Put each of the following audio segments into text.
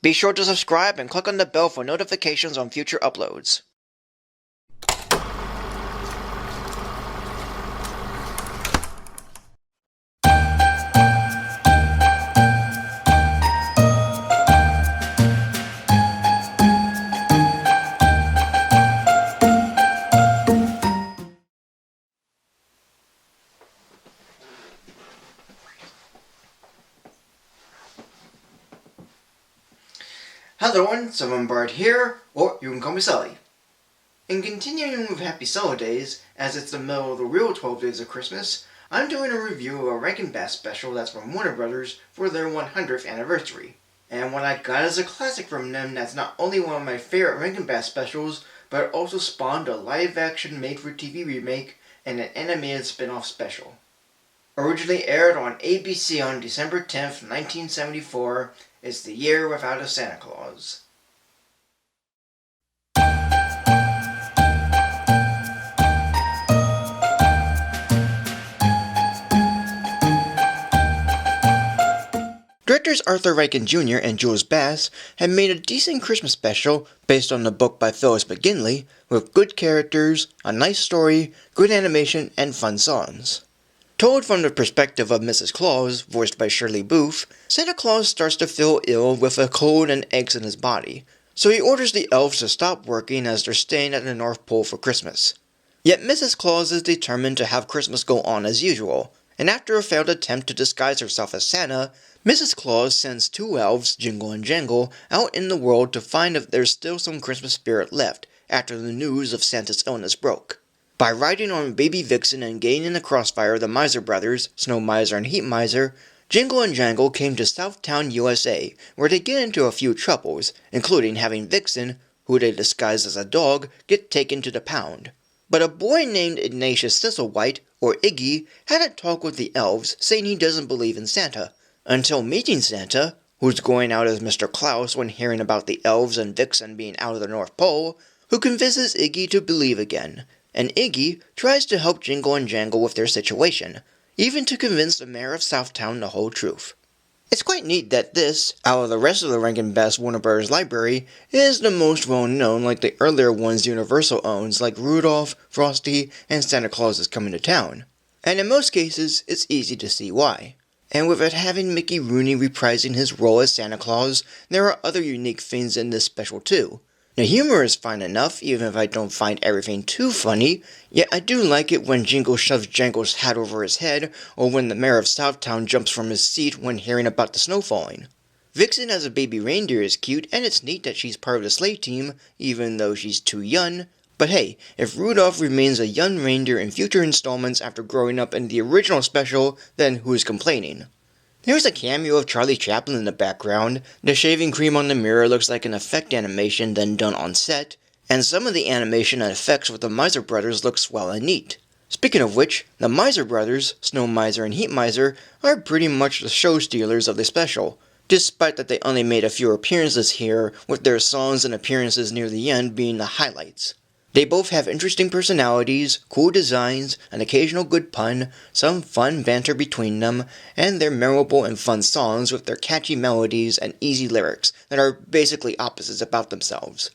Be sure to subscribe and click on the bell for notifications on future uploads. Hello everyone, Someone Bard here, or you can call me Sully. In continuing with Happy Sulli-Days, as it's the middle of the real 12 days of Christmas, I'm doing a review of a Rankin special that's from Warner Brothers for their 100th anniversary. And what I got is a classic from them that's not only one of my favorite Rankin specials, but it also spawned a live-action made-for-TV remake and an animated spin-off special. Originally aired on ABC on December 10th, 1974, it's the year without a Santa Claus. Directors Arthur Rankin Jr. and Jules Bass had made a decent Christmas special based on the book by Phyllis McGinley, with good characters, a nice story, good animation, and fun songs. Told from the perspective of Mrs. Claus, voiced by Shirley Booth, Santa Claus starts to feel ill with a cold and aches in his body, so he orders the elves to stop working as they're staying at the North Pole for Christmas. Yet Mrs. Claus is determined to have Christmas go on as usual, and after a failed attempt to disguise herself as Santa, Mrs. Claus sends two elves, Jingle and Jangle, out in the world to find if there's still some Christmas spirit left after the news of Santa's illness broke. By riding on Baby Vixen and getting in the crossfire of the Miser brothers, Snow Miser and Heat Miser, Jingle and Jangle came to Southtown, USA, where they get into a few troubles, including having Vixen, who they disguise as a dog, get taken to the pound. But a boy named Ignatius Thistlewhite, or Iggy, had a talk with the elves, saying he doesn't believe in Santa, until meeting Santa, who's going out as Mr. Klaus when hearing about the elves and Vixen being out of the North Pole, who convinces Iggy to believe again. And Iggy tries to help Jingle and Jangle with their situation, even to convince the mayor of Southtown the whole truth. It's quite neat that this, out of the rest of the Rankin Bass Warner Bros. Library, is the most well-known like the earlier ones Universal owns like Rudolph, Frosty, and Santa Claus is Coming to Town. And in most cases, it's easy to see why. And with it having Mickey Rooney reprising his role as Santa Claus, there are other unique things in this special too. The humor is fine enough, even if I don't find everything too funny, yet I do like it when Jingle shoves Jangle's hat over his head, or when the mayor of Southtown jumps from his seat when hearing about the snow falling. Vixen as a baby reindeer is cute, and it's neat that she's part of the sleigh team, even though she's too young. But hey, if Rudolph remains a young reindeer in future installments after growing up in the original special, then who's complaining? There's a cameo of Charlie Chaplin in the background, the shaving cream on the mirror looks like an effect animation then done on set, and some of the animation and effects with the Miser brothers look swell and neat. Speaking of which, the Miser brothers, Snow Miser and Heat Miser, are pretty much the show stealers of the special, despite that they only made a few appearances here, with their songs and appearances near the end being the highlights. They both have interesting personalities, cool designs, an occasional good pun, some fun banter between them, and their memorable and fun songs with their catchy melodies and easy lyrics that are basically opposites about themselves.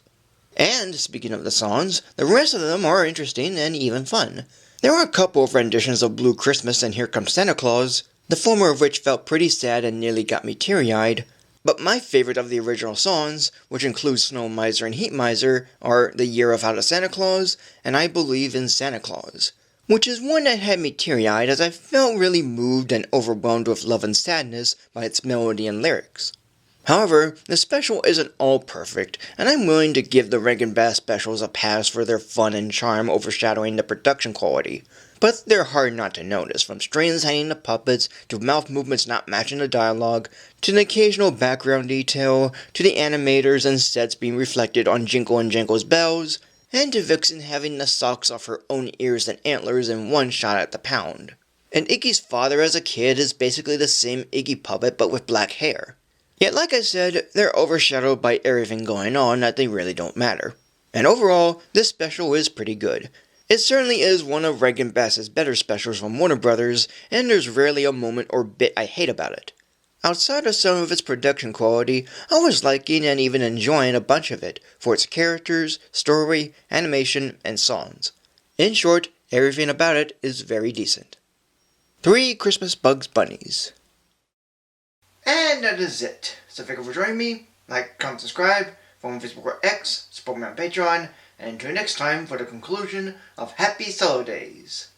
And, speaking of the songs, the rest of them are interesting and even fun. There are a couple of renditions of Blue Christmas and Here Comes Santa Claus, the former of which felt pretty sad and nearly got me teary-eyed. But my favorite of the original songs, which includes Snow Miser and Heat Miser, are The Year Without a Santa Claus and I Believe in Santa Claus, which is one that had me teary-eyed as I felt really moved and overwhelmed with love and sadness by its melody and lyrics. However, the special isn't all perfect, and I'm willing to give the Rankin Bass specials a pass for their fun and charm overshadowing the production quality. But they're hard not to notice, from strings hanging to puppets, to mouth movements not matching the dialogue, to the occasional background detail, to the animators and sets being reflected on Jingle and Jangle's bells, and to Vixen having the socks off her own ears and antlers in one shot at the pound. And Iggy's father as a kid is basically the same Iggy puppet but with black hair. Yet like I said, they're overshadowed by everything going on that they really don't matter. And overall, this special is pretty good. It certainly is one of Rankin Bass's better specials from Warner Brothers, and there's rarely a moment or bit I hate about it. Outside of some of its production quality, I was liking and even enjoying a bunch of it for its characters, story, animation, and songs. In short, everything about it is very decent. 3 Christmas Bugs Bunnies. And that is it. So thank you for joining me. Like, comment, subscribe, follow me on Facebook or X, support me on Patreon, and until next time for the conclusion of Happy Sulli-Days.